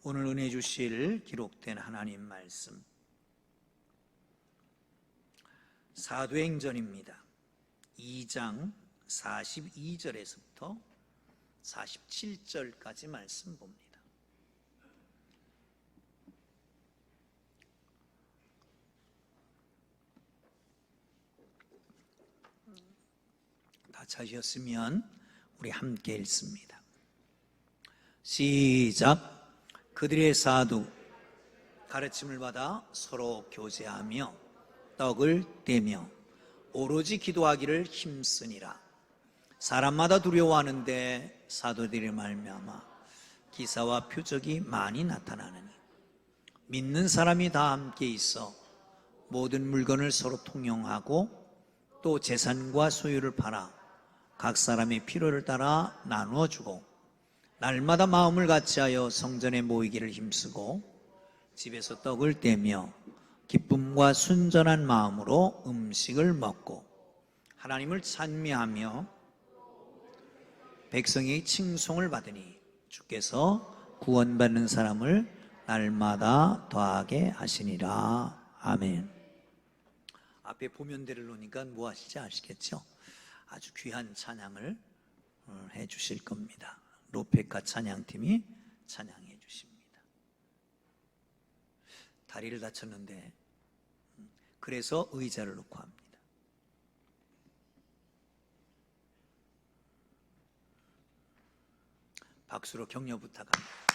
오늘 은혜 주실 기록된 하나님 말씀 사도행전입니다. 2장 42절에서부터 47절까지 말씀 봅니다. 다 찾으셨으면 우리 함께 읽습니다. 시작. 그들의 사도 가르침을 받아 서로 교제하며 떡을 떼며 오로지 기도하기를 힘쓰니라. 사람마다 두려워하는데 사도들의 말미암아 기사와 표적이 많이 나타나느니 믿는 사람이 다 함께 있어 모든 물건을 서로 통용하고 또 재산과 소유를 팔아 각 사람의 필요를 따라 나누어 주고 날마다 마음을 같이하여 성전에 모이기를 힘쓰고 집에서 떡을 떼며 기쁨과 순전한 마음으로 음식을 먹고 하나님을 찬미하며 백성의 칭송을 받으니 주께서 구원받는 사람을 날마다 더하게 하시니라. 아멘. 앞에 보면대를 놓으니까 뭐 하시지 아시겠죠? 아주 귀한 찬양을 해 주실 겁니다. 로페카 찬양팀이 찬양해 주십니다. 다리를 다쳤는데 그래서 의자를 놓고 합니다. 박수로 격려 부탁합니다.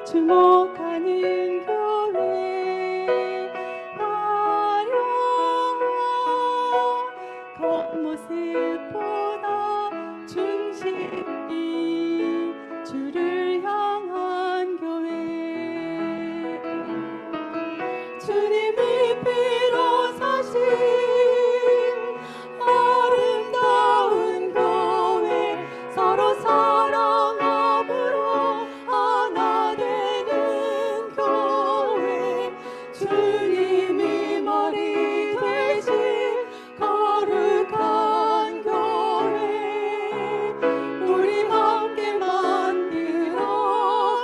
주목하는 교회 화려한 겉모습보다 중심이 주를 향한 교회 주님이 피로 사신 아름다운 교회 서로 사랑함으로 하나 되는 교회 주님이 머리 되신 거룩한 교회 우리 함께 만들어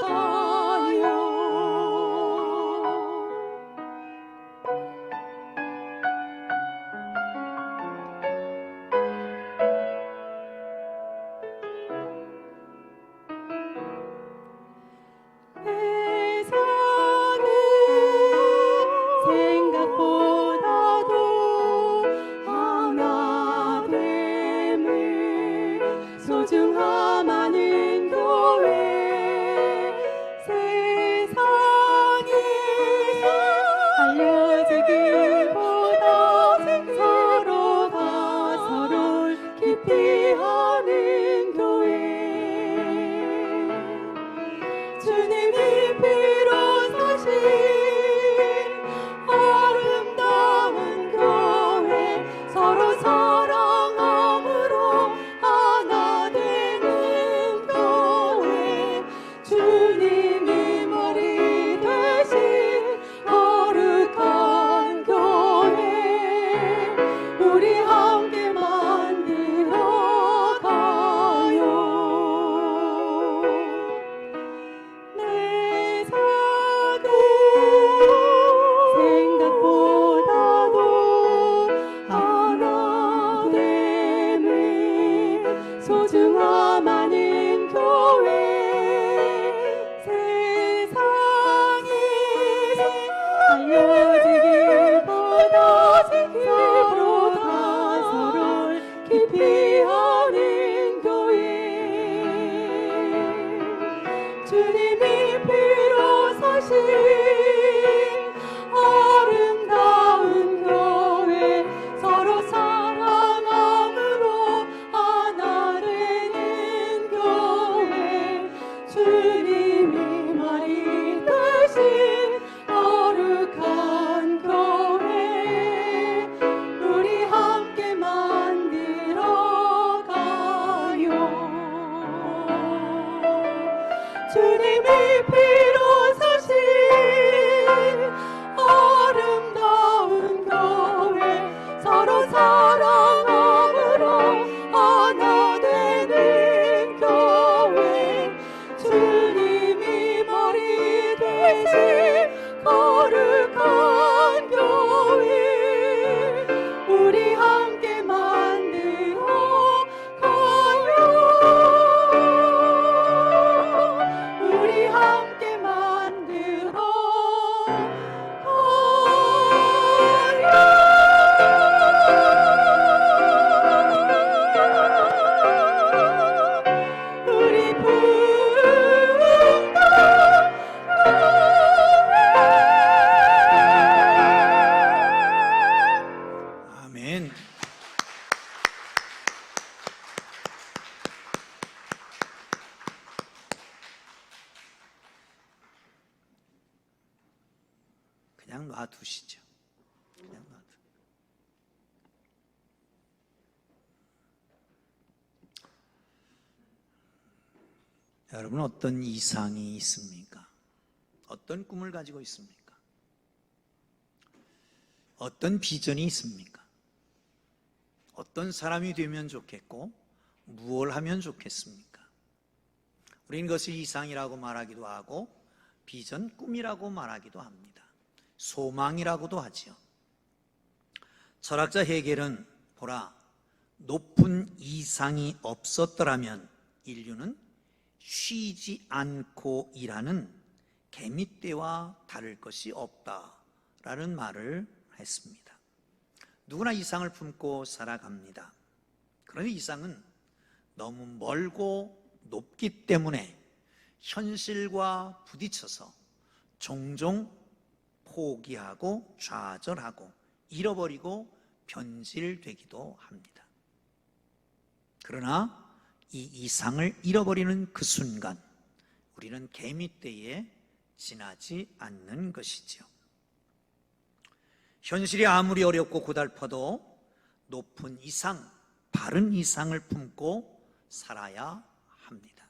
가요. 세상은 생각보다도 하나됨을 소중함하는 교회 세상이 알려지기보다 서로가 서로를 깊이 아는 교회 주님이 피로 사신 아름다운 교회 서로 사랑함으로 하나 되는 교회 주님이 머리 되신 거룩한 교회 우리 함께 만들어 가요. 주님이 피로 사신 아름다운 교회 서로 사랑함으로 하나 되는 교회 주님이 말이 되신 거룩한 교회 우리 함께 만들어 가요. 주님이 피로 사신 아름다운 교회 서로 사랑함으로 하나 되는 교회 주님이 머리 되신 거룩한 교회 우리 함께 만들어 가요. 우리 함께 만들어 가요. 우리 부흥당 아멘. 그냥 놔두시죠. 그냥 놔두. 여러분 어떤 이상이 있습니까? 어떤 꿈을 가지고 있습니까? 어떤 비전이 있습니까? 어떤 사람이 되면 좋겠고 무엇을 하면 좋겠습니까? 우리는 그것을 이상이라고 말하기도 하고 비전, 꿈이라고 말하기도 합니다. 소망이라고도 하지요. 철학자 헤겔은 보라, 높은 이상이 없었더라면 인류는 쉬지 않고 일하는 개미떼와 다를 것이 없다라는 말을 했습니다. 누구나 이상을 품고 살아갑니다. 그런데 이상은 너무 멀고 높기 때문에 현실과 부딪혀서 종종 포기하고 좌절하고 잃어버리고 변질되기도 합니다. 그러나 이 이상을 잃어버리는 그 순간 우리는 개미떼에 지나지 않는 것이지요. 현실이 아무리 어렵고 고달퍼도 높은 이상, 바른 이상을 품고 살아야 합니다.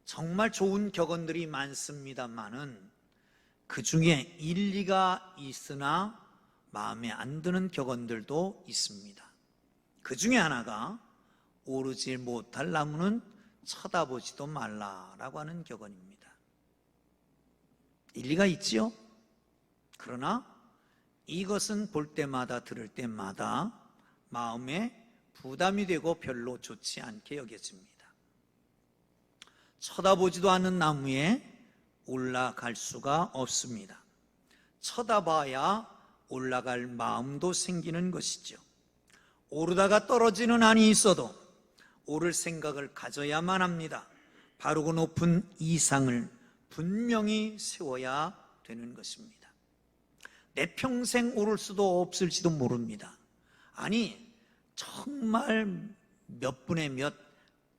정말 좋은 격언들이 많습니다만은 그 중에 일리가 있으나 마음에 안 드는 격언들도 있습니다. 그 중에 하나가 오르지 못할 나무는 쳐다보지도 말라라고 하는 격언입니다. 일리가 있지요? 그러나 이것은 볼 때마다 들을 때마다 마음에 부담이 되고 별로 좋지 않게 여겨집니다. 쳐다보지도 않는 나무에 올라갈 수가 없습니다. 쳐다봐야 올라갈 마음도 생기는 것이죠. 오르다가 떨어지는 한이 있어도 오를 생각을 가져야만 합니다. 바르고 높은 이상을 분명히 세워야 되는 것입니다. 내 평생 오를 수도 없을지도 모릅니다. 아니 정말 몇 분의 몇,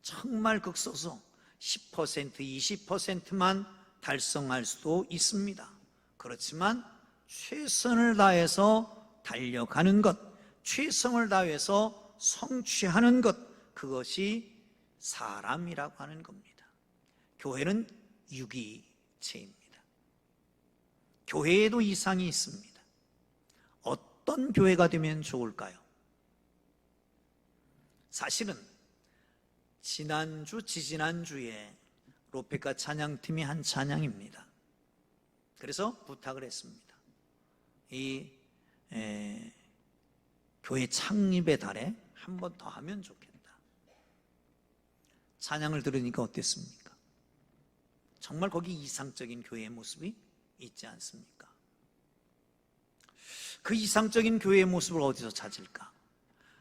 정말 극소수 10%, 20%만 달성할 수도 있습니다. 그렇지만 최선을 다해서 달려가는 것, 최선을 다해서 성취하는 것, 그것이 사람이라고 하는 겁니다. 교회는 유기체입니다. 교회에도 이상이 있습니다. 어떤 교회가 되면 좋을까요? 사실은 지난주, 지지난주에 로페카 찬양팀이 한 찬양입니다. 그래서 부탁을 했습니다. 이 교회 창립의 달에 한 번 더 하면 좋겠다. 찬양을 들으니까 어땠습니까? 정말 거기 이상적인 교회의 모습이 있지 않습니까? 그 이상적인 교회의 모습을 어디서 찾을까?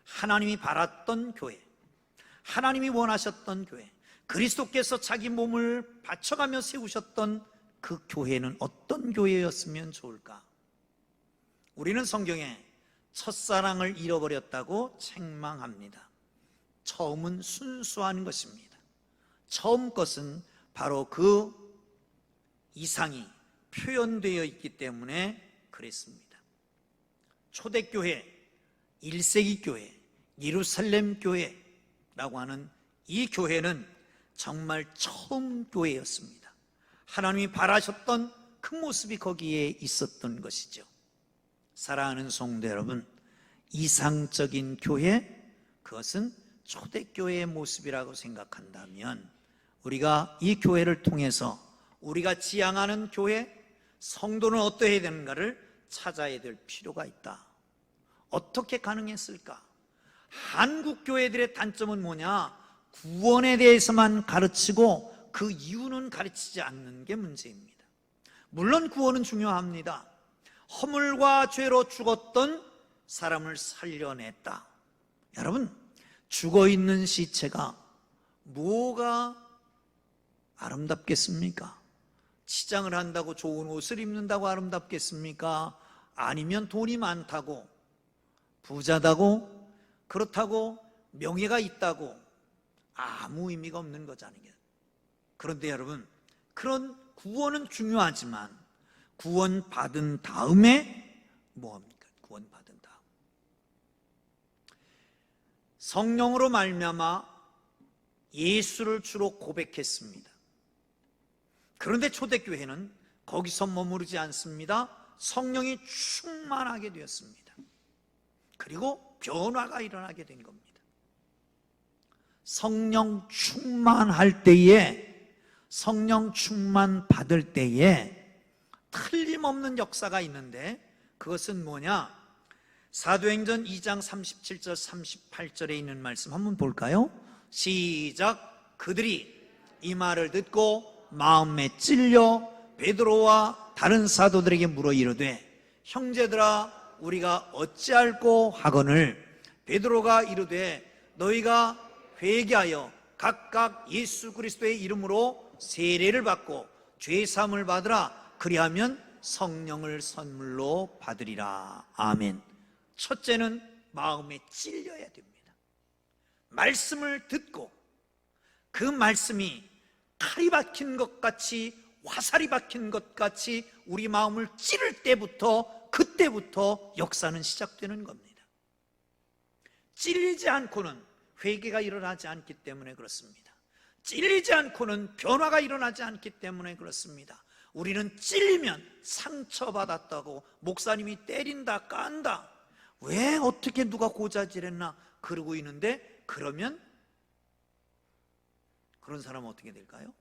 하나님이 바랐던 교회, 하나님이 원하셨던 교회, 그리스도께서 자기 몸을 바쳐가며 세우셨던 그 교회는 어떤 교회였으면 좋을까? 우리는 성경에 첫사랑을 잃어버렸다고 책망합니다. 처음은 순수한 것입니다. 처음 것은 바로 그 이상이 표현되어 있기 때문에 그랬습니다. 초대교회, 1세기 교회, 예루살렘 교회라고 하는 이 교회는 정말 처음 교회였습니다. 하나님이 바라셨던 그 모습이 거기에 있었던 것이죠. 사랑하는 성도 여러분, 이상적인 교회, 그것은 초대교회의 모습이라고 생각한다면 우리가 이 교회를 통해서 우리가 지향하는 교회, 성도는 어떠해야 되는가를 찾아야 될 필요가 있다. 어떻게 가능했을까? 한국 교회들의 단점은 뭐냐? 구원에 대해서만 가르치고 그 이유는 가르치지 않는 게 문제입니다. 물론 구원은 중요합니다. 허물과 죄로 죽었던 사람을 살려냈다. 여러분, 죽어있는 시체가 뭐가 아름답겠습니까? 치장을 한다고 좋은 옷을 입는다고 아름답겠습니까? 아니면 돈이 많다고, 부자다고, 그렇다고 명예가 있다고 아무 의미가 없는 거잖아요. 그런데 여러분, 그런 구원은 중요하지만 구원 받은 다음에 뭐합니까? 구원 받은 다음 성령으로 말미암아 예수를 주로 고백했습니다. 그런데 초대교회는 거기서 머무르지 않습니다. 성령이 충만하게 되었습니다. 그리고 변화가 일어나게 된 겁니다. 성령 충만할 때에, 성령 충만 받을 때에 틀림없는 역사가 있는데 그것은 뭐냐? 사도행전 2장 37절 38절에 있는 말씀 한번 볼까요? 시작. 그들이 이 말을 듣고 마음에 찔려 베드로와 다른 사도들에게 물어 이르되 형제들아 우리가 어찌할꼬 하거늘 베드로가 이르되 너희가 회개하여 각각 예수 그리스도의 이름으로 세례를 받고 죄 사함을 받으라. 그리하면 성령을 선물로 받으리라. 아멘. 첫째는 마음에 찔려야 됩니다. 말씀을 듣고 그 말씀이 칼이 박힌 것 같이, 화살이 박힌 것 같이 우리 마음을 찌를 때부터, 그때부터 역사는 시작되는 겁니다. 찔리지 않고는 회개가 일어나지 않기 때문에 그렇습니다. 찔리지 않고는 변화가 일어나지 않기 때문에 그렇습니다. 우리는 찔리면 상처받았다고 목사님이 때린다, 깐다, 왜 어떻게 누가 고자질했나 그러고 있는데, 그러면 그런 사람은 어떻게 될까요?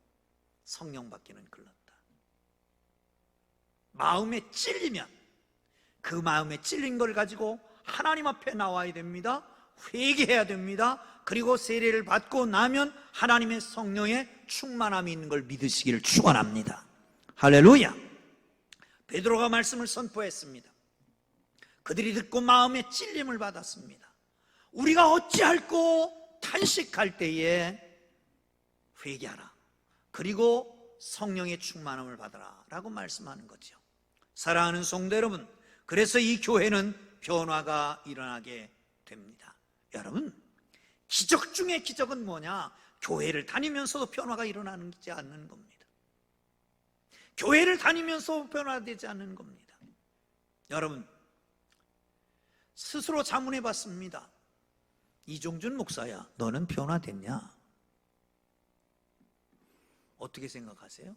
성령 받기는 글렀다. 마음에 찔리면 그 마음에 찔린 걸 가지고 하나님 앞에 나와야 됩니다. 회개해야 됩니다. 그리고 세례를 받고 나면 하나님의 성령의 충만함이 있는 걸 믿으시기를 축원합니다. 할렐루야. 베드로가 말씀을 선포했습니다. 그들이 듣고 마음에 찔림을 받았습니다. 우리가 어찌할꼬 탄식할 때에 회개하라. 그리고 성령의 충만함을 받아라 라고 말씀하는 거죠. 사랑하는 성도 여러분, 그래서 이 교회는 변화가 일어나게 됩니다. 여러분, 기적 중에 기적은 뭐냐? 교회를 다니면서도 변화가 일어나지 않는 겁니다. 교회를 다니면서 변화되지 않는 겁니다. 여러분, 스스로 자문해 봤습니다. 이종준 목사야, 너는 변화됐냐? 어떻게 생각하세요?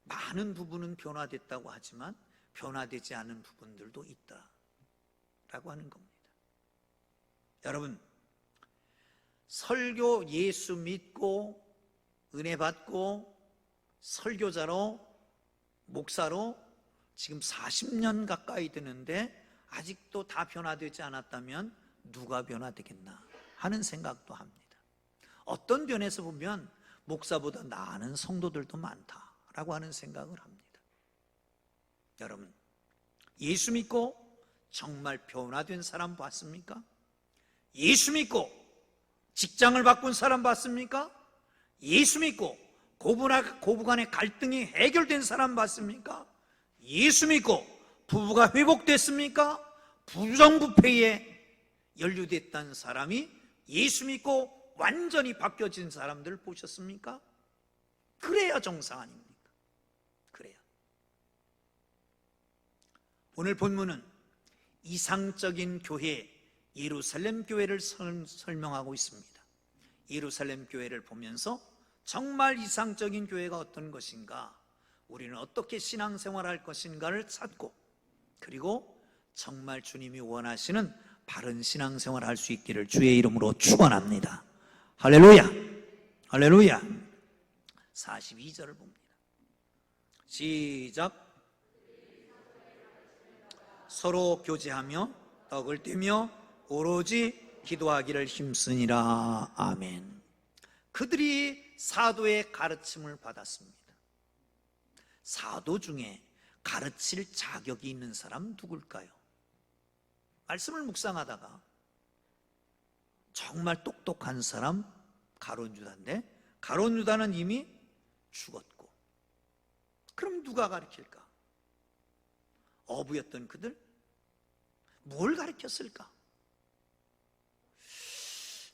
많은 부분은 변화됐다고 하지만 변화되지 않은 부분들도 있다라고 하는 겁니다. 여러분, 설교 예수 믿고 은혜 받고 설교자로 목사로 지금 40년 가까이 되는데 아직도 다 변화되지 않았다면 누가 변화되겠나 하는 생각도 합니다. 어떤 면에서 보면 목사보다 나은 성도들도 많다라고 하는 생각을 합니다. 여러분, 예수 믿고 정말 변화된 사람 봤습니까? 예수 믿고 직장을 바꾼 사람 봤습니까? 예수 믿고 고부간의 갈등이 해결된 사람 봤습니까? 예수 믿고 부부가 회복됐습니까? 부정부패에 연루됐던 사람이 예수 믿고 완전히 바뀌어진 사람들 보셨습니까? 그래야 정상 아닙니까? 그래야. 오늘 본문은 이상적인 교회, 예루살렘 교회를 설명하고 있습니다. 예루살렘 교회를 보면서 정말 이상적인 교회가 어떤 것인가, 우리는 어떻게 신앙생활할 것인가를 찾고, 그리고 정말 주님이 원하시는 바른 신앙생활을 할 수 있기를 주의 이름으로 축원합니다. 할렐루야, 할렐루야. 42절을 봅니다. 시작. 서로 교제하며 떡을 떼며 오로지 기도하기를 힘쓰니라. 아멘. 그들이 사도의 가르침을 받았습니다. 사도 중에 가르칠 자격이 있는 사람 누굴까요? 말씀을 묵상하다가 정말 똑똑한 사람 가룟 유다인데, 가룟 유다는 이미 죽었고, 그럼 누가 가르칠까? 어부였던 그들 뭘 가르쳤을까?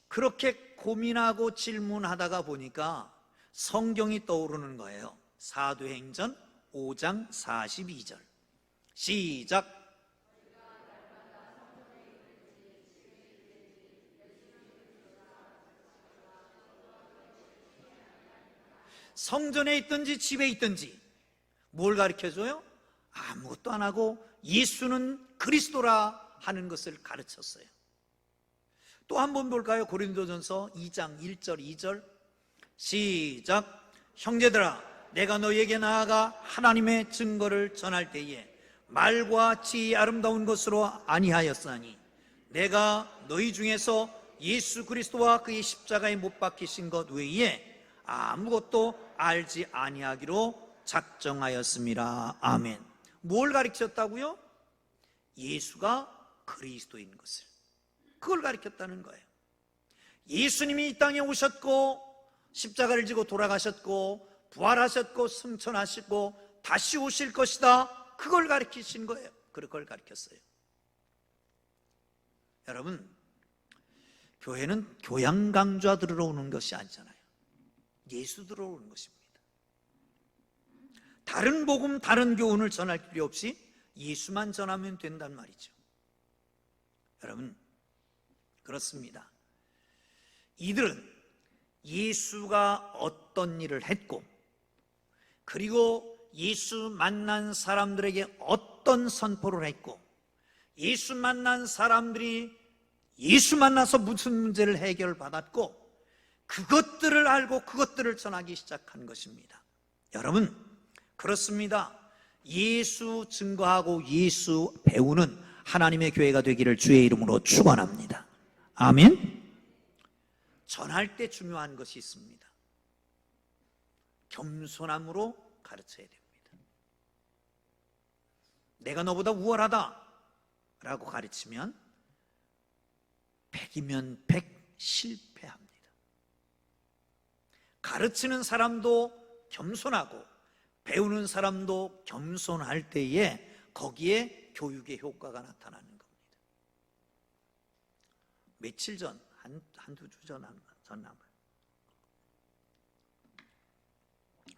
그렇게 고민하고 질문하다가 보니까 성경이 떠오르는 거예요. 사도행전 5장 42절 시작. 성전에 있든지 집에 있든지 뭘 가르쳐줘요? 아무것도 안 하고 예수는 그리스도라 하는 것을 가르쳤어요. 또 한 번 볼까요? 고린도전서 2장 1절 2절 시작. 형제들아, 내가 너희에게 나아가 하나님의 증거를 전할 때에 말과 지혜의 아름다운 것으로 아니하였사니, 내가 너희 중에서 예수 그리스도와 그의 십자가에 못 박히신 것 외에 아무것도 알지 아니하기로 작정하였습니다. 아멘. 뭘 가르쳤다고요? 예수가 그리스도인 것을, 그걸 가르쳤다는 거예요. 예수님이 이 땅에 오셨고 십자가를 지고 돌아가셨고 부활하셨고 승천하시고 다시 오실 것이다, 그걸 가르치신 거예요. 그걸 가르쳤어요. 여러분, 교회는 교양 강좌 들으러 오는 것이 아니잖아요. 예수 들어오는 것입니다. 다른 복음, 다른 교훈을 전할 필요 없이 예수만 전하면 된단 말이죠. 여러분, 그렇습니다. 이들은 예수가 어떤 일을 했고, 그리고 예수 만난 사람들에게 어떤 선포를 했고, 예수 만난 사람들이 예수 만나서 무슨 문제를 해결받았고, 그것들을 알고 그것들을 전하기 시작한 것입니다. 여러분, 그렇습니다. 예수 증거하고 예수 배우는 하나님의 교회가 되기를 주의 이름으로 축원합니다. 아멘. 전할 때 중요한 것이 있습니다. 겸손함으로 가르쳐야 됩니다. 내가 너보다 우월하다 라고 가르치면 100이면 100 실패합니다. 가르치는 사람도 겸손하고 배우는 사람도 겸손할 때에 거기에 교육의 효과가 나타나는 겁니다. 며칠 전, 한두 주 전 아마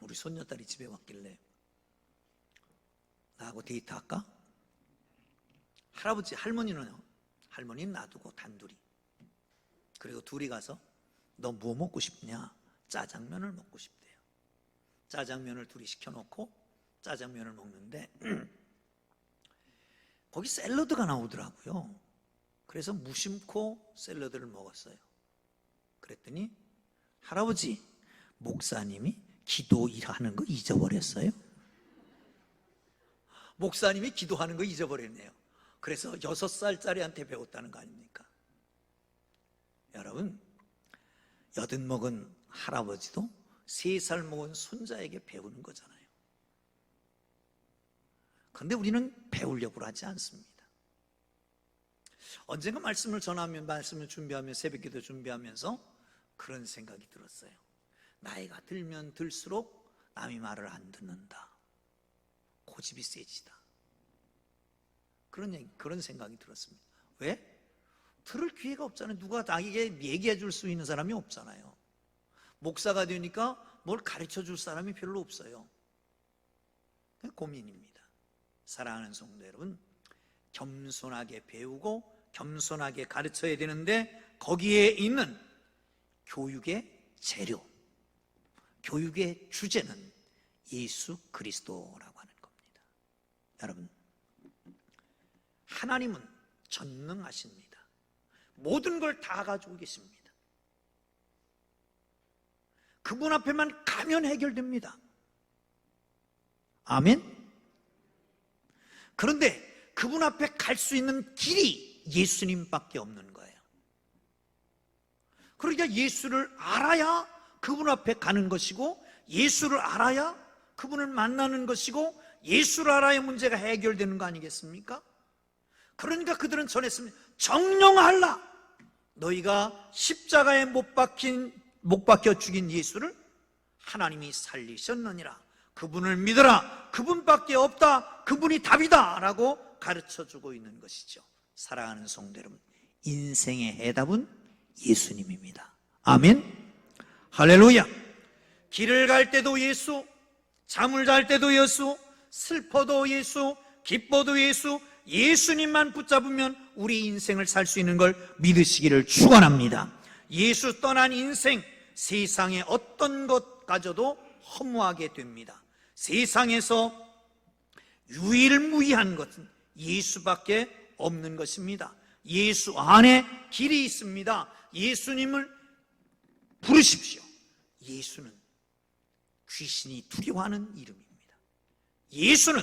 우리 손녀딸이 집에 왔길래 나하고 데이트할까? 할머니는요, 할머니는 놔두고 단둘이, 그리고 둘이 가서 너 뭐 먹고 싶냐? 짜장면을 먹고 싶대요. 짜장면을 둘이 시켜놓고 짜장면을 먹는데 거기 샐러드가 나오더라고요. 그래서 무심코 샐러드를 먹었어요. 그랬더니 할아버지, 목사님이 기도 일하는 거 잊어버렸어요. 목사님이 기도하는 거 잊어버렸네요. 그래서 6살짜리한테 배웠다는 거 아닙니까? 여러분, 80 먹은 할아버지도 3살 먹은 손자에게 배우는 거잖아요. 그런데 우리는 배우려고 하지 않습니다. 언젠가 말씀을 준비하며 새벽기도 준비하면서 그런 생각이 들었어요. 나이가 들면 들수록 남이 말을 안 듣는다. 고집이 세지다. 그런 생각이 들었습니다. 왜? 들을 기회가 없잖아요. 누가 나에게 얘기해 줄 수 있는 사람이 없잖아요. 목사가 되니까 뭘 가르쳐 줄 사람이 별로 없어요. 고민입니다. 사랑하는 성도 여러분, 겸손하게 배우고 겸손하게 가르쳐야 되는데 거기에 있는 교육의 재료, 교육의 주제는 예수 그리스도라고 하는 겁니다. 여러분, 하나님은 전능하십니다. 모든 걸 다 가지고 계십니다. 그분 앞에만 가면 해결됩니다. 아멘? 그런데 그분 앞에 갈 수 있는 길이 예수님밖에 없는 거예요. 그러니까 예수를 알아야 그분 앞에 가는 것이고, 예수를 알아야 그분을 만나는 것이고, 예수를 알아야 문제가 해결되는 거 아니겠습니까? 그러니까 그들은 전했습니다. 정령하라. 너희가 십자가에 못 박혀 죽인 예수를 하나님이 살리셨느니라. 그분을 믿어라. 그분밖에 없다. 그분이 답이다 라고 가르쳐주고 있는 것이죠. 사랑하는 성도 여러분, 인생의 해답은 예수님입니다. 아멘. 할렐루야. 길을 갈 때도 예수, 잠을 잘 때도 예수, 슬퍼도 예수, 기뻐도 예수, 예수님만 붙잡으면 우리 인생을 살 수 있는 걸 믿으시기를 축원합니다. 예수 떠난 인생, 세상의 어떤 것까지도 허무하게 됩니다. 세상에서 유일무이한 것은 예수밖에 없는 것입니다. 예수 안에 길이 있습니다. 예수님을 부르십시오. 예수는 귀신이 두려워하는 이름입니다. 예수는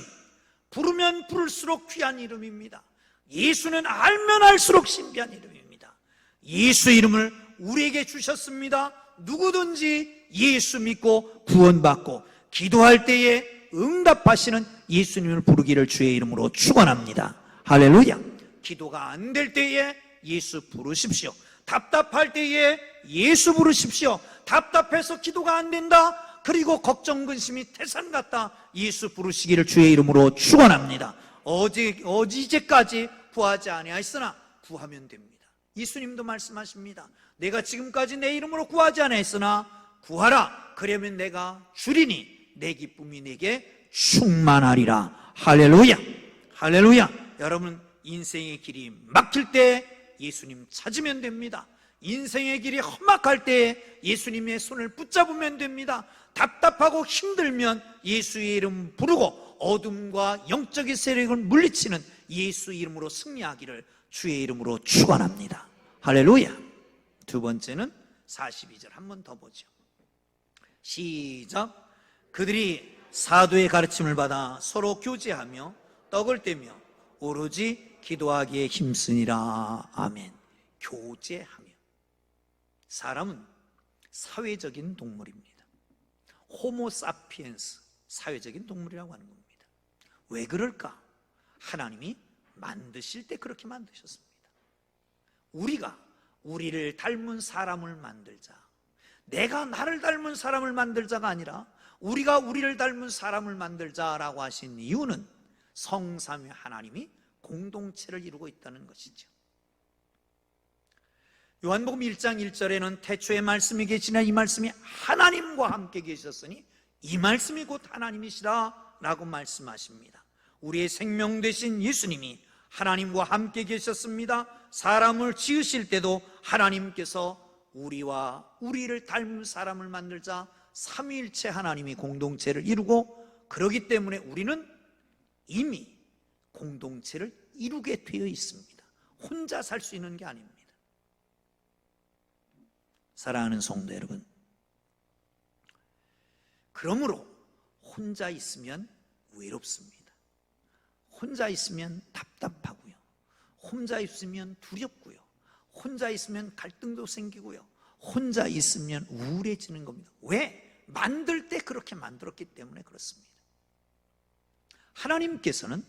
부르면 부를수록 귀한 이름입니다. 예수는 알면 알수록 신비한 이름입니다. 예수 이름을 우리에게 주셨습니다. 누구든지 예수 믿고 구원받고 기도할 때에 응답하시는 예수님을 부르기를 주의 이름으로 축원합니다. 할렐루야. 기도가 안 될 때에 예수 부르십시오. 답답할 때에 예수 부르십시오. 답답해서 기도가 안 된다, 그리고 걱정 근심이 태산 같다, 예수 부르시기를 주의 이름으로 축원합니다. 어제까지 구하지 아니하였으나 구하면 됩니다. 예수님도 말씀하십니다. 내가 지금까지 내 이름으로 구하지 아니하였으나 구하라. 그러면 내가 주리니 내 기쁨이 내게 충만하리라. 할렐루야. 할렐루야. 여러분, 인생의 길이 막힐 때 예수님 찾으면 됩니다. 인생의 길이 험악할 때 예수님의 손을 붙잡으면 됩니다. 답답하고 힘들면 예수의 이름 부르고 어둠과 영적인 세력을 물리치는 예수 이름으로 승리하기를 주의 이름으로 축원합니다. 할렐루야. 두 번째는 42절 한 번 더 보죠. 시작. 그들이 사도의 가르침을 받아 서로 교제하며 떡을 떼며 오로지 기도하기에 힘쓰니라. 아멘. 교제하며. 사람은 사회적인 동물입니다. 호모사피엔스, 사회적인 동물이라고 하는 겁니다. 왜 그럴까? 하나님이 만드실 때 그렇게 만드셨습니다. 우리가 우리를 닮은 사람을 만들자, 내가 나를 닮은 사람을 만들자가 아니라 우리가 우리를 닮은 사람을 만들자라고 하신 이유는 성삼위 하나님이 공동체를 이루고 있다는 것이죠. 요한복음 1장 1절에는 태초에 말씀이 계시나 이 말씀이 하나님과 함께 계셨으니 이 말씀이 곧 하나님이시라 라고 말씀하십니다. 우리의 생명 되신 예수님이 하나님과 함께 계셨습니다. 사람을 지으실 때도 하나님께서 우리와 우리를 닮은 사람을 만들자 삼위일체 하나님이 공동체를 이루고, 그러기 때문에 우리는 이미 공동체를 이루게 되어 있습니다. 혼자 살 수 있는 게 아닙니다. 사랑하는 성도 여러분, 그러므로 혼자 있으면 외롭습니다. 혼자 있으면 답답하고요. 혼자 있으면 두렵고요. 혼자 있으면 갈등도 생기고요. 혼자 있으면 우울해지는 겁니다. 왜? 만들 때 그렇게 만들었기 때문에 그렇습니다. 하나님께서는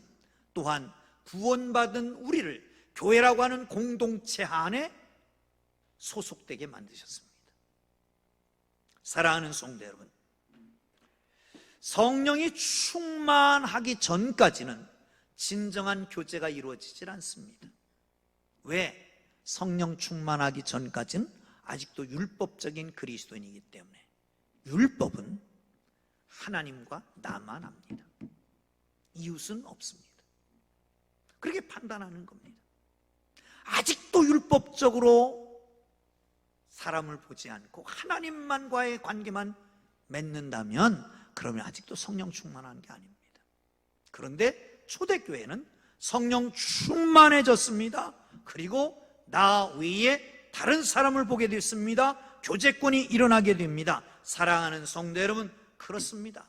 또한 구원받은 우리를 교회라고 하는 공동체 안에 소속되게 만드셨습니다. 사랑하는 성도 여러분, 성령이 충만하기 전까지는 진정한 교제가 이루어지질 않습니다. 왜? 성령 충만하기 전까지는 아직도 율법적인 그리스도인이기 때문에. 율법은 하나님과 나만 합니다. 이웃은 없습니다. 그렇게 판단하는 겁니다. 아직도 율법적으로 사람을 보지 않고 하나님만과의 관계만 맺는다면 그러면 아직도 성령 충만한 게 아닙니다. 그런데 초대교회는 성령 충만해졌습니다. 그리고 나 외에 다른 사람을 보게 됐습니다. 교제권이 일어나게 됩니다. 사랑하는 성도 여러분, 그렇습니다.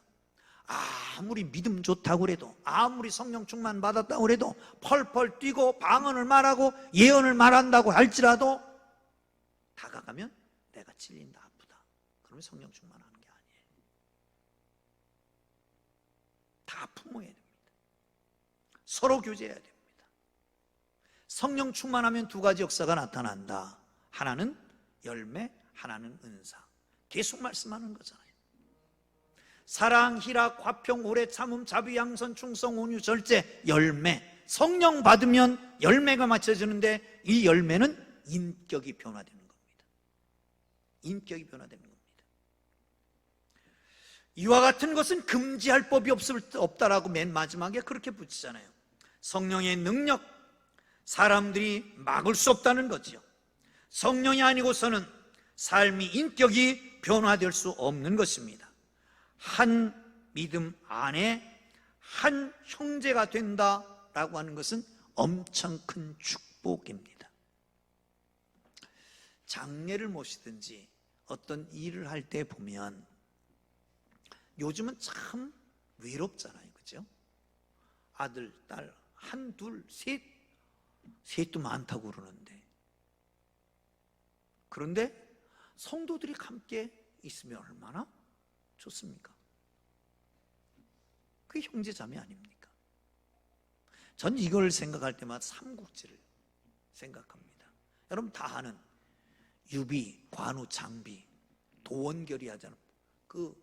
아무리 믿음 좋다고 그래도, 아무리 성령 충만 받았다고 그래도, 펄펄 뛰고 방언을 말하고 예언을 말한다고 할지라도 다가가면 내가 찔린다, 아프다, 그러면 성령 충만하는 게 아니에요. 다 품어야 됩니다. 서로 교제해야 됩니다. 성령 충만하면 두 가지 역사가 나타난다. 하나는 열매, 하나는 은사. 계속 말씀하는 거잖아요. 사랑, 희락, 화평, 오래 참음, 자비, 양선, 충성, 온유, 절제, 열매. 성령 받으면 열매가 맞춰지는데 이 열매는 인격이 변화되는 겁니다. 인격이 변화되는 겁니다. 이와 같은 것은 금지할 법이 없다라고 맨 마지막에 그렇게 붙이잖아요. 성령의 능력, 사람들이 막을 수 없다는 거지요. 성령이 아니고서는 삶이, 인격이 변화될 수 없는 것입니다. 한 믿음 안에 한 형제가 된다라고 하는 것은 엄청 큰 축복입니다. 장례를 모시든지 어떤 일을 할 때 보면 요즘은 참 외롭잖아요, 그죠? 아들, 딸, 한, 둘, 셋도 많다고 그러는데, 그런데 성도들이 함께 있으면 얼마나 좋습니까? 그게 형제자매 아닙니까? 전 이걸 생각할 때마다 삼국지를 생각합니다. 여러분 다 아는 유비, 관우, 장비, 도원결이 하잖아요. 그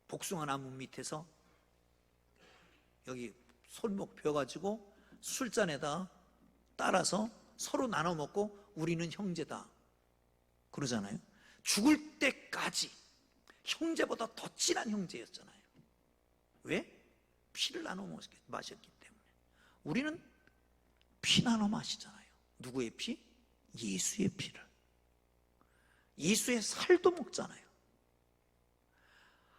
복숭아 나무 밑에서 여기 손목 펴가지고 술잔에다 따라서 서로 나눠 먹고 우리는 형제다 그러잖아요. 죽을 때까지 형제보다 더 친한 형제였잖아요. 왜? 피를 나눠 마셨기 때문에. 우리는 피 나눠 마시잖아요. 누구의 피? 예수의 피를. 예수의 살도 먹잖아요.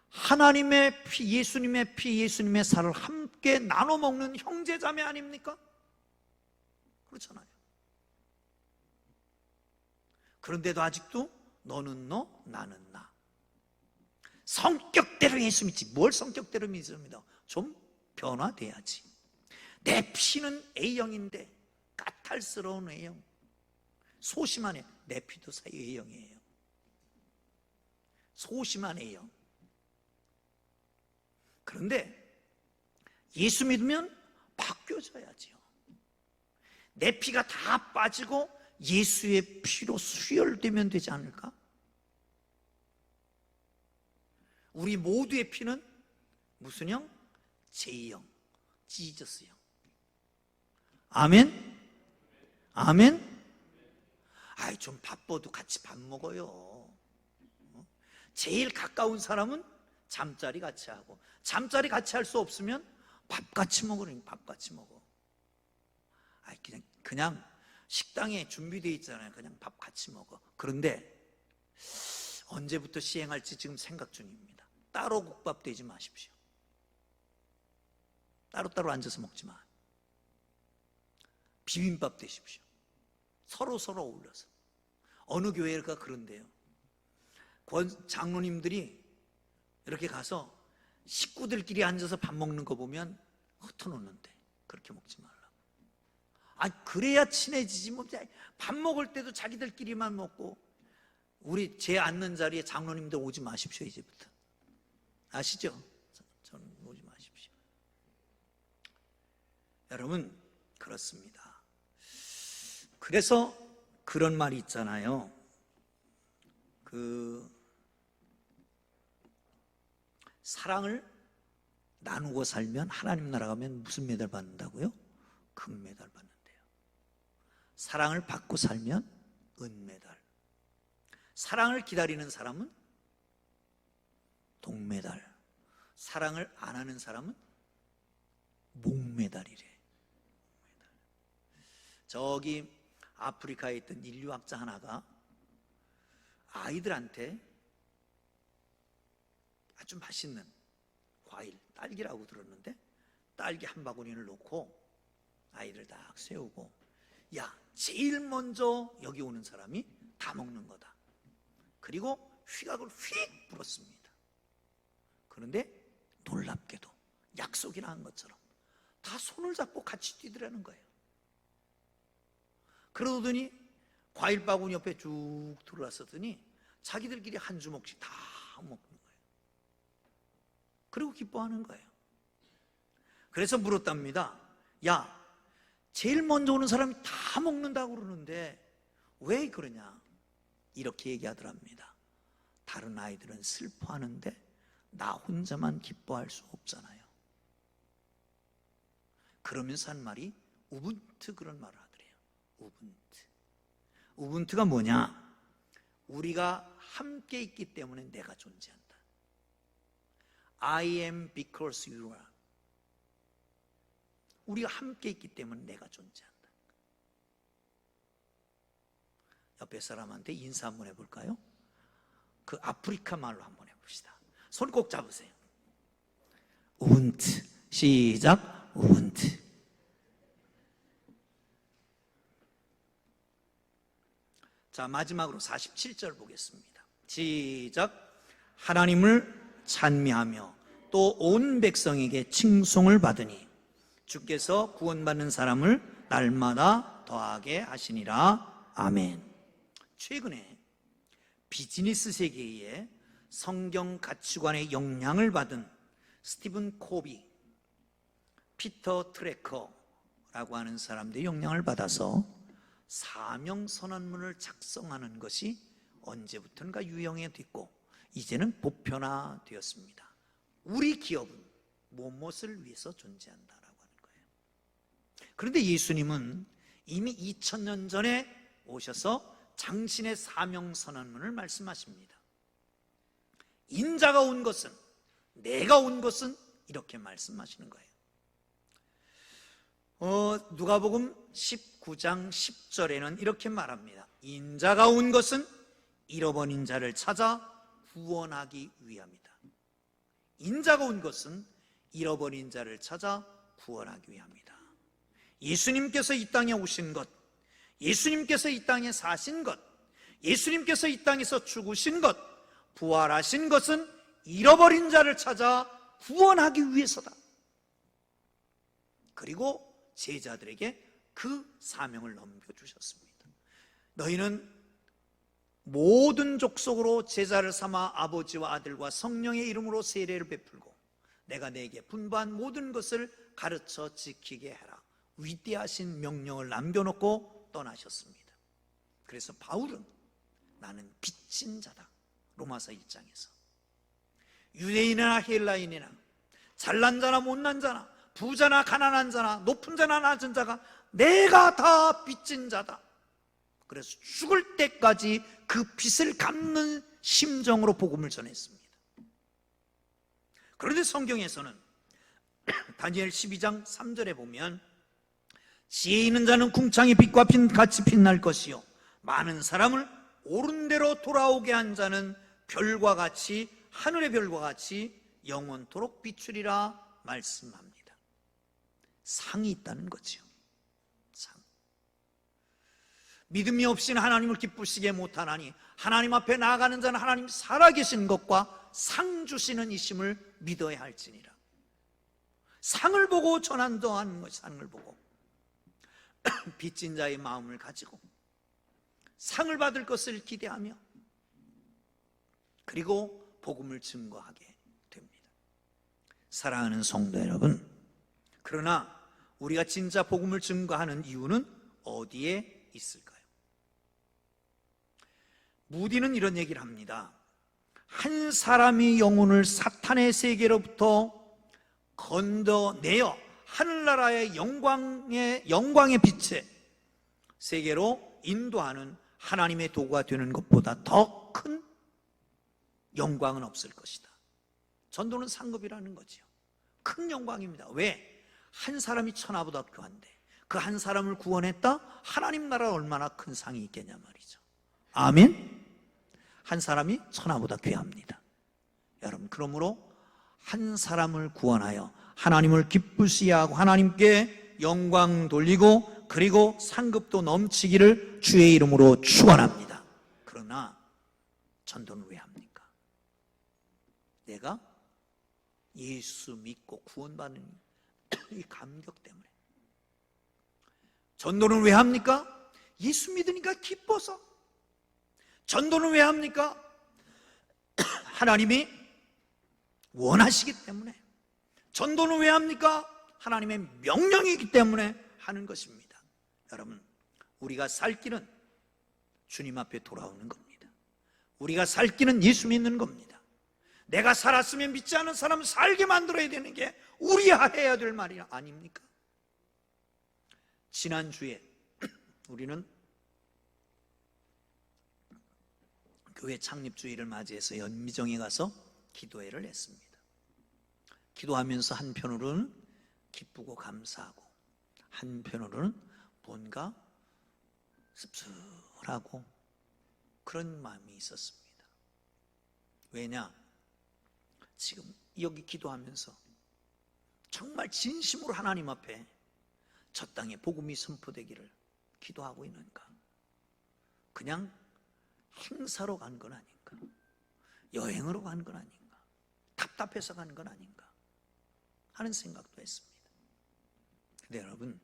하나님의 피, 예수님의 피, 예수님의 살을 함께 나눠 먹는 형제자매 아닙니까? 그렇잖아요. 그런데도 아직도 너는 너, 나는 나. 성격대로 예수 믿지. 뭘 성격대로 믿습니다. 좀 변화돼야지. 내 피는 A형인데 까탈스러운 A형, 소심한 A형. 내 피도 사이 A형이에요. 소심한 A형. 그런데 예수 믿으면 바뀌어져야지요. 내 피가 다 빠지고 예수의 피로 수혈되면 되지 않을까? 우리 모두의 피는 무슨 형? J형, 지저스형. 아멘? 아멘? 아이, 좀 바빠도 같이 밥 먹어요. 제일 가까운 사람은 잠자리 같이 하고, 잠자리 같이 할 수 없으면 밥 같이 먹으라니. 밥 같이 먹어. 아이, 그냥 식당에 준비되어 있잖아요. 그냥 밥 같이 먹어. 그런데 언제부터 시행할지 지금 생각 중입니다. 따로 국밥 되지 마십시오. 따로따로 앉아서 먹지 마. 비빔밥 되십시오. 서로 어울려서. 어느 교회가 그런데요. 장로님들이 이렇게 가서 식구들끼리 앉아서 밥 먹는 거 보면 흩어놓는데 그렇게 먹지 말라고. 아, 그래야 친해지지. 뭐 밥 먹을 때도 자기들끼리만 먹고. 우리 제 앉는 자리에 장로님들 오지 마십시오. 이제부터. 아시죠? 저는 오지 마십시오. 여러분, 그렇습니다. 그래서 그런 말이 있잖아요. 사랑을 나누고 살면 하나님 나라 가면 무슨 메달 받는다고요? 금메달 받는데요. 사랑을 받고 살면 은메달. 사랑을 기다리는 사람은 동메달. 사랑을 안 하는 사람은 목메달이래. 저기 아프리카에 있던 인류학자 하나가 아이들한테 아주 맛있는 과일, 딸기라고 들었는데 딸기 한 바구니를 놓고 아이들 딱 세우고, 야, 제일 먼저 여기 오는 사람이 다 먹는 거다. 그리고 휘각을 휙 불었습니다. 그런데 놀랍게도 약속이나 한 것처럼 다 손을 잡고 같이 뛰더라는 거예요. 그러더니 과일 바구니 옆에 쭉 들어왔었더니 자기들끼리 한 주먹씩 다 먹는 거예요. 그리고 기뻐하는 거예요. 그래서 물었답니다. 야, 제일 먼저 오는 사람이 다 먹는다고 그러는데 왜 그러냐? 이렇게 얘기하더랍니다. 다른 아이들은 슬퍼하는데 나 혼자만 기뻐할 수 없잖아요. 그러면서 한 말이 우분투, 그런 말을 하더래요. 우분투. 우분투가 뭐냐? 우리가 함께 있기 때문에 내가 존재한다. I am because you are. 우리가 함께 있기 때문에 내가 존재한다. 옆에 사람한테 인사 한번 해볼까요? 그 아프리카 말로 한번 해봅시다. 손 꼭 잡으세요. 우분투. 시작. 우분투. 자, 마지막으로 47절 보겠습니다. 시작. 하나님을 찬미하며 또 온 백성에게 칭송을 받으니 주께서 구원받는 사람을 날마다 더하게 하시니라. 아멘. 최근에 비즈니스 세계에 성경 가치관의 영향을 받은 스티븐 코비, 피터 트래커라고 하는 사람들의 영향을 받아서 사명선언문을 작성하는 것이 언제부턴가 유형이 됐고 이제는 보편화되었습니다. 우리 기업은 무엇을 위해서 존재한다라고 하는 거예요. 그런데 예수님은 이미 2000년 전에 오셔서 당신의 사명선언문을 말씀하십니다. 인자가 온 것은, 내가 온 것은, 이렇게 말씀하시는 거예요. 누가복음 19장 10절에는 이렇게 말합니다. 인자가 온 것은 잃어버린 자를 찾아 구원하기 위함이다. 인자가 온 것은 잃어버린 자를 찾아 구원하기 위함이다. 예수님께서 이 땅에 오신 것, 예수님께서 이 땅에 사신 것, 예수님께서 이 땅에서 죽으신 것, 부활하신 것은 잃어버린 자를 찾아 구원하기 위해서다. 그리고 제자들에게 그 사명을 넘겨주셨습니다. 너희는 모든 족속으로 제자를 삼아 아버지와 아들과 성령의 이름으로 세례를 베풀고 내가 네게 분부한 모든 것을 가르쳐 지키게 해라. 위대하신 명령을 남겨놓고 떠나셨습니다. 그래서 바울은 나는 빚진 자다, 로마서 1장에서 유대인이나 헬라인이나 잘난 자나 못난 자나 부자나 가난한 자나 높은 자나 낮은 자가 내가 다 빚진 자다. 그래서 죽을 때까지 그 빚을 갚는 심정으로 복음을 전했습니다. 그런데 성경에서는 다니엘 12장 3절에 보면 지혜 있는 자는 궁창의 빛과 같이 빛날 것이요 많은 사람을 옳은 대로 돌아오게 한 자는 별과 같이, 하늘의 별과 같이 영원토록 비추리라 말씀합니다. 상이 있다는 거죠. 상. 믿음이 없이는 하나님을 기쁘시게 못하나니 하나님 앞에 나아가는 자는 하나님 살아계신 것과 상 주시는 이심을 믿어야 할지니라. 상을 보고 전한도하는 것, 상을 보고 빚진 자의 마음을 가지고 상을 받을 것을 기대하며 그리고 복음을 증거하게 됩니다. 사랑하는 성도 여러분, 그러나 우리가 진짜 복음을 증거하는 이유는 어디에 있을까요? 무디는 이런 얘기를 합니다. 한 사람이 영혼을 사탄의 세계로부터 건져내어 하늘나라의 영광의 빛의 세계로 인도하는 하나님의 도구가 되는 것보다 더 큰 영광은 없을 것이다. 전도는 상급이라는 거지요. 큰 영광입니다. 왜? 한 사람이 천하보다 귀한데 그 한 사람을 구원했다? 하나님 나라 얼마나 큰 상이 있겠냐 말이죠. 아멘. 한 사람이 천하보다 귀합니다. 여러분, 그러므로 한 사람을 구원하여 하나님을 기쁘시게 하고 하나님께 영광 돌리고 그리고 상급도 넘치기를 주의 이름으로 축원합니다. 그러나 전도는 왜 합니까? 내가 예수 믿고 구원받는 이 감격 때문에. 전도는 왜 합니까? 예수 믿으니까 기뻐서. 전도는 왜 합니까? 하나님이 원하시기 때문에. 전도는 왜 합니까? 하나님의 명령이기 때문에 하는 것입니다. 여러분, 우리가 살 길은 주님 앞에 돌아오는 겁니다. 우리가 살 길은 예수 믿는 겁니다. 내가 살았으면 믿지 않은 사람은 살게 만들어야 되는 게 우리가 해야 될 말이 아닙니까? 지난주에 우리는 교회 창립주일을 맞이해서 연미정에 가서 기도회를 했습니다. 기도하면서 한편으로는 기쁘고 감사하고 한편으로는 뭔가 씁쓸하고 그런 마음이 있었습니다. 왜냐? 지금 여기 기도하면서 정말 진심으로 하나님 앞에 저 땅에 복음이 선포되기를 기도하고 있는가? 그냥 행사로 간 건 아닌가? 여행으로 간 건 아닌가? 답답해서 간 건 아닌가? 하는 생각도 했습니다. 근데 여러분,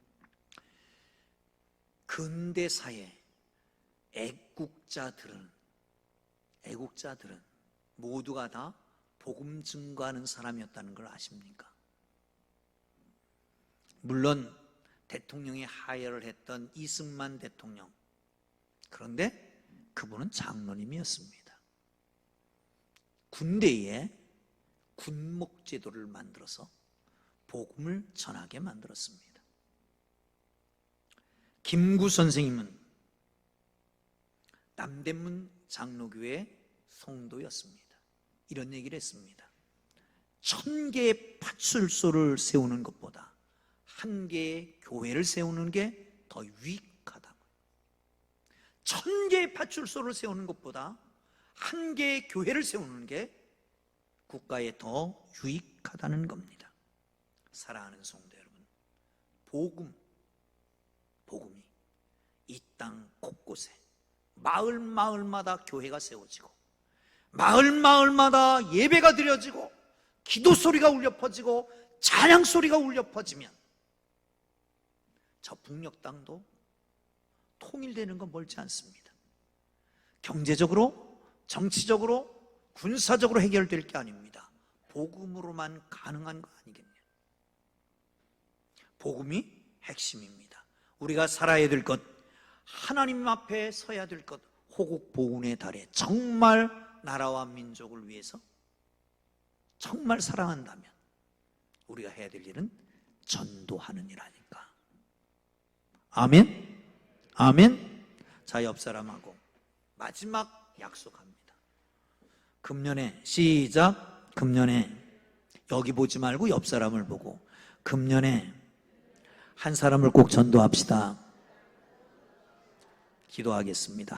근대사의 애국자들은 모두가 다 복음 증거하는 사람이었다는 걸 아십니까? 물론 대통령이 하야를 했던 이승만 대통령, 그런데 그분은 장로님이었습니다. 군대에 군목제도를 만들어서 복음을 전하게 만들었습니다. 김구 선생님은 남대문 장로교회 성도였습니다. 이런 얘기를 했습니다. 1000개의 파출소를 세우는 것보다 1개의 교회를 세우는 게 더 유익하다고. 1000개의 파출소를 세우는 것보다 1개의 교회를 세우는 게 국가에 더 유익하다는 겁니다. 사랑하는 성도 여러분, 복음이 이 땅 곳곳에 마을마다 교회가 세워지고 마을마다 예배가 드려지고 기도 소리가 울려 퍼지고 찬양 소리가 울려 퍼지면 저 북녘 땅도 통일되는 건 멀지 않습니다. 경제적으로, 정치적으로, 군사적으로 해결될 게 아닙니다. 복음으로만 가능한 거 아니겠냐? 복음이 핵심입니다. 우리가 살아야 될 것, 하나님 앞에 서야 될 것, 호국보훈의 달에 정말 나라와 민족을 위해서 정말 사랑한다면 우리가 해야 될 일은 전도하는 일 아닐까? 아멘? 아멘? 자, 옆 사람하고 마지막 약속합니다. 금년에, 시작. 금년에, 여기 보지 말고 옆 사람을 보고, 금년에 한 사람을 꼭 전도합시다. 기도하겠습니다.